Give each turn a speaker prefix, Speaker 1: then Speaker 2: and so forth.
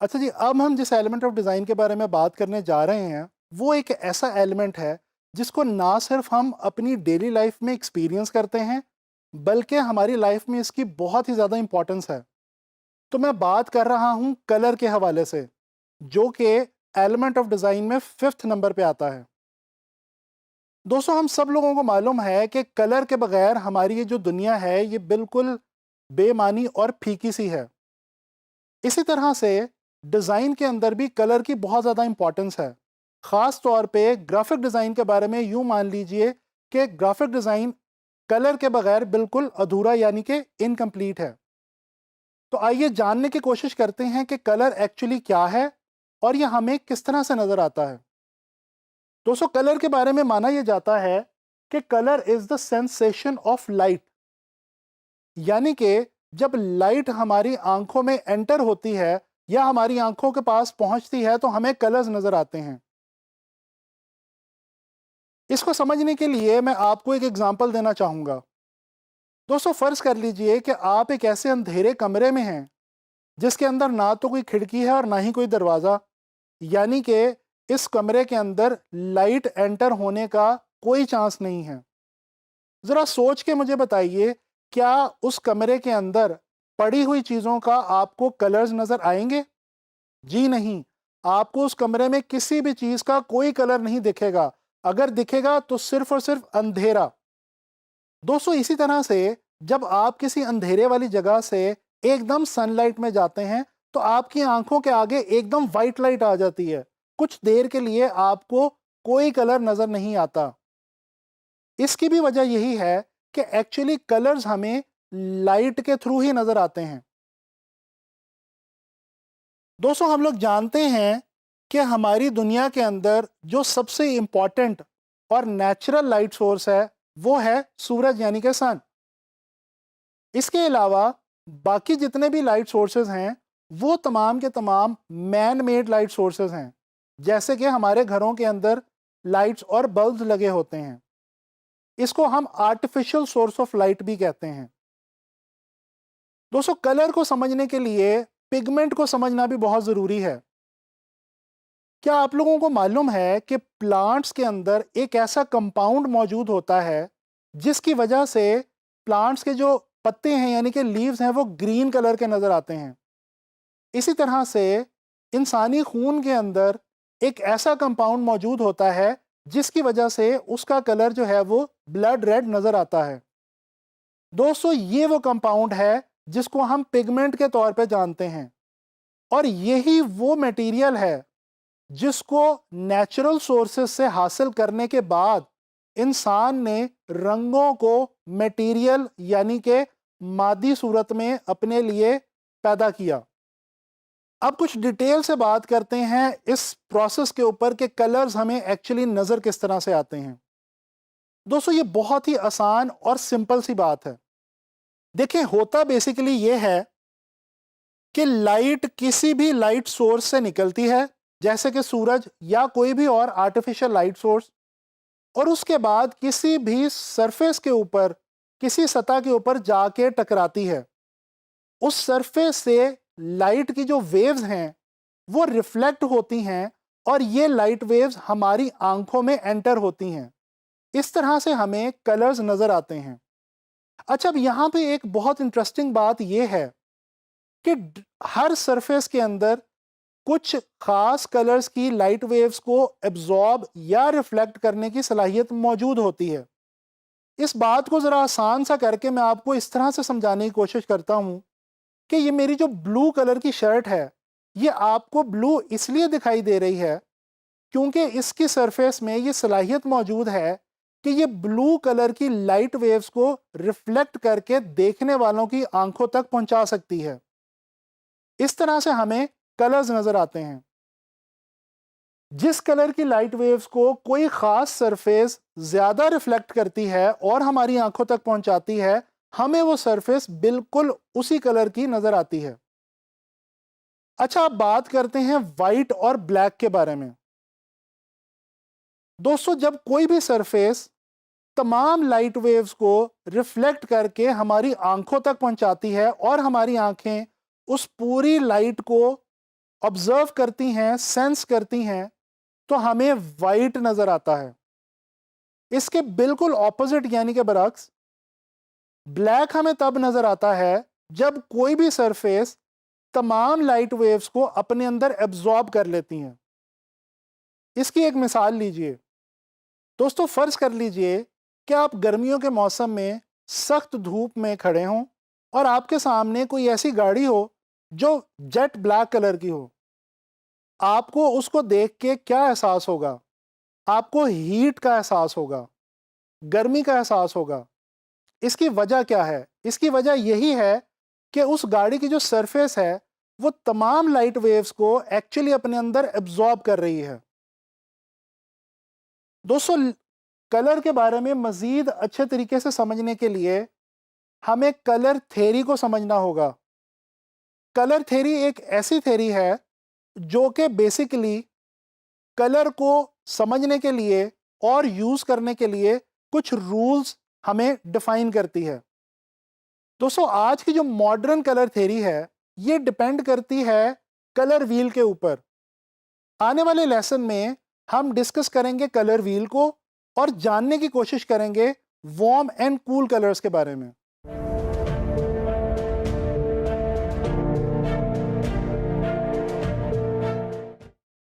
Speaker 1: अच्छा जी, अब हम जिस एलिमेंट ऑफ डिज़ाइन के बारे में बात करने जा रहे हैं, वो एक ऐसा एलिमेंट है जिसको ना सिर्फ हम अपनी डेली लाइफ में एक्सपीरियंस करते हैं, बल्कि हमारी लाइफ में इसकी बहुत ही ज़्यादा इंपॉर्टेंस है। तो मैं बात कर रहा हूँ कलर के हवाले से, जो कि एलिमेंट ऑफ डिज़ाइन में 5th नंबर पे आता है। दोस्तों, हम सब लोगों को मालूम है कि कलर के बगैर हमारी ये जो दुनिया है, ये बिल्कुल बेमानी और फीकी सी है। इसी तरह से डिज़ाइन के अंदर भी कलर की बहुत ज़्यादा इंपॉर्टेंस है। ख़ास तौर पे ग्राफिक डिज़ाइन के बारे में यूँ मान लीजिए कि ग्राफिक डिज़ाइन कलर के बगैर बिल्कुल अधूरा यानी कि इनकम्प्लीट है। तो आइए जानने की कोशिश करते हैं कि कलर एक्चुअली क्या है और ये हमें किस तरह से नज़र आता है। दोस्तों, कलर के बारे में माना यह जाता है कि colour is the sensation of light, यानी कि जब लाइट हमारी आंखों में एंटर होती है या हमारी आंखों के पास पहुंचती है तो हमें कलर्स नजर आते हैं। इसको समझने के लिए मैं आपको एक एग्जांपल देना चाहूंगा। दोस्तों, फर्ज कर लीजिए कि आप एक ऐसे अंधेरे कमरे में हैं जिसके अंदर ना तो कोई खिड़की है और ना ही कोई दरवाज़ा, यानी कि इस कमरे के अंदर लाइट एंटर होने का कोई चांस नहीं है। ज़रा सोच के मुझे बताइए, क्या उस कमरे के अंदर पड़ी हुई चीज़ों का आपको कलर्स नज़र आएंगे? जी नहीं, आपको उस कमरे में किसी भी चीज़ का कोई कलर नहीं दिखेगा। अगर दिखेगा तो सिर्फ और सिर्फ अंधेरा। दोस्तों, इसी तरह से जब आप किसी अंधेरे वाली जगह से एकदम सनलाइट में जाते हैं तो आपकी आंखों के आगे एकदम वाइट लाइट आ जाती है। कुछ देर के लिए आपको कोई कलर नज़र नहीं आता। इसकी भी वजह यही है कि एक्चुअली कलर्स हमें लाइट के थ्रू ही नज़र आते हैं। दोस्तों, हम लोग जानते हैं कि हमारी दुनिया के अंदर जो सबसे इम्पॉर्टेंट और नेचुरल लाइट सोर्स है वो है सूरज यानी कि सन। इसके अलावा बाकी जितने भी लाइट सोर्सेज हैं वो तमाम के तमाम मैन मेड लाइट सोर्सेज हैं, जैसे कि हमारे घरों के अंदर लाइट्स और बल्ब्स लगे होते हैं। इसको हम आर्टिफिशियल सोर्स ऑफ लाइट भी कहते हैं। दोस्तों, कलर को समझने के लिए पिगमेंट को समझना भी बहुत ज़रूरी है। क्या आप लोगों को मालूम है कि प्लांट्स के अंदर एक ऐसा कंपाउंड मौजूद होता है जिसकी वजह से प्लांट्स के जो पत्ते हैं यानी कि लीव्स हैं वो ग्रीन कलर के नज़र आते हैं। इसी तरह से इंसानी खून के अंदर एक ऐसा कंपाउंड मौजूद होता है जिसकी वजह से उसका कलर जो है वो ब्लड रेड नज़र आता है। दोस्तों, ये वो कंपाउंड है जिसको हम पिगमेंट के तौर पे जानते हैं, और यही वो मटेरियल है जिसको नेचुरल सोर्सेस से हासिल करने के बाद इंसान ने रंगों को मटेरियल यानी कि मादी सूरत में अपने लिए पैदा किया। अब कुछ डिटेल से बात करते हैं इस प्रोसेस के ऊपर कि कलर्स हमें एक्चुअली नज़र किस तरह से आते हैं। दोस्तों, ये बहुत ही आसान और सिंपल सी बात है। देखिए, होता बेसिकली ये है कि लाइट किसी भी लाइट सोर्स से निकलती है, जैसे कि सूरज या कोई भी और आर्टिफिशियल लाइट सोर्स, और उसके बाद किसी भी सरफेस के ऊपर, किसी सतह के ऊपर जाके टकराती है। उस सरफेस से लाइट की जो वेव्स हैं वो रिफ्लेक्ट होती हैं और ये लाइट वेव्स हमारी आंखों में एंटर होती हैं। इस तरह से हमें कलर्स नज़र आते हैं। अच्छा, अब यहाँ पे एक बहुत इंटरेस्टिंग बात यह है कि हर सरफेस के अंदर कुछ खास कलर्स की लाइट वेव्स को एब्जॉर्ब या रिफ्लेक्ट करने की सलाहियत मौजूद होती है। इस बात को ज़रा आसान सा करके मैं आपको इस तरह से समझाने की कोशिश करता हूँ कि ये मेरी जो ब्लू कलर की शर्ट है, ये आपको ब्लू इसलिए दिखाई दे रही है क्योंकि इसकी सरफेस में ये सलाहियत मौजूद है कि ये ब्लू कलर की लाइट वेव्स को रिफ्लेक्ट करके देखने वालों की आंखों तक पहुंचा सकती है। इस तरह से हमें कलर्स नज़र आते हैं। जिस कलर की लाइट वेव्स को कोई खास सरफेस ज्यादा रिफ्लेक्ट करती है और हमारी आंखों तक पहुंचाती है, हमें वो सरफेस बिल्कुल उसी कलर की नजर आती है। अच्छा, अब बात करते हैं वाइट और ब्लैक के बारे में। दोस्तों, जब कोई भी सरफेस तमाम लाइट वेव्स को रिफ्लेक्ट करके हमारी आंखों तक पहुंचाती है और हमारी आंखें उस पूरी लाइट को ऑब्जर्व करती हैं, सेंस करती हैं, तो हमें वाइट नजर आता है। इसके बिल्कुल ऑपोजिट यानी कि बरअक्स, ब्लैक हमें तब नजर आता है जब कोई भी सरफेस तमाम लाइट वेव्स को अपने अंदर एब्जॉर्ब कर लेती हैं। इसकी एक मिसाल लीजिए। दोस्तों, फर्ज कर लीजिए कि आप गर्मियों के मौसम में सख्त धूप में खड़े हों और आपके सामने कोई ऐसी गाड़ी हो जो जेट ब्लैक कलर की हो। आपको उसको देख के क्या एहसास होगा? आपको हीट का एहसास होगा, गर्मी का एहसास होगा। इसकी वजह क्या है? इसकी वजह यही है कि उस गाड़ी की जो सरफेस है वो तमाम लाइट वेव्स को एक्चुअली अपने अंदर एब्जॉर्ब कर रही है। दोस्तों, कलर के बारे में मजीद अच्छे तरीके से समझने के लिए हमें कलर थ्योरी को समझना होगा। कलर थ्योरी एक ऐसी थ्योरी है जो कि बेसिकली कलर को समझने के लिए और यूज करने के लिए कुछ रूल्स हमें डिफाइन करती है। दोस्तों, आज की जो मॉडर्न कलर थ्योरी है ये डिपेंड करती है कलर व्हील के ऊपर। आने वाले लेसन में हम डिस्कस करेंगे कलर व्हील को और जानने की कोशिश करेंगे वार्म एंड कूल कलर्स के बारे में।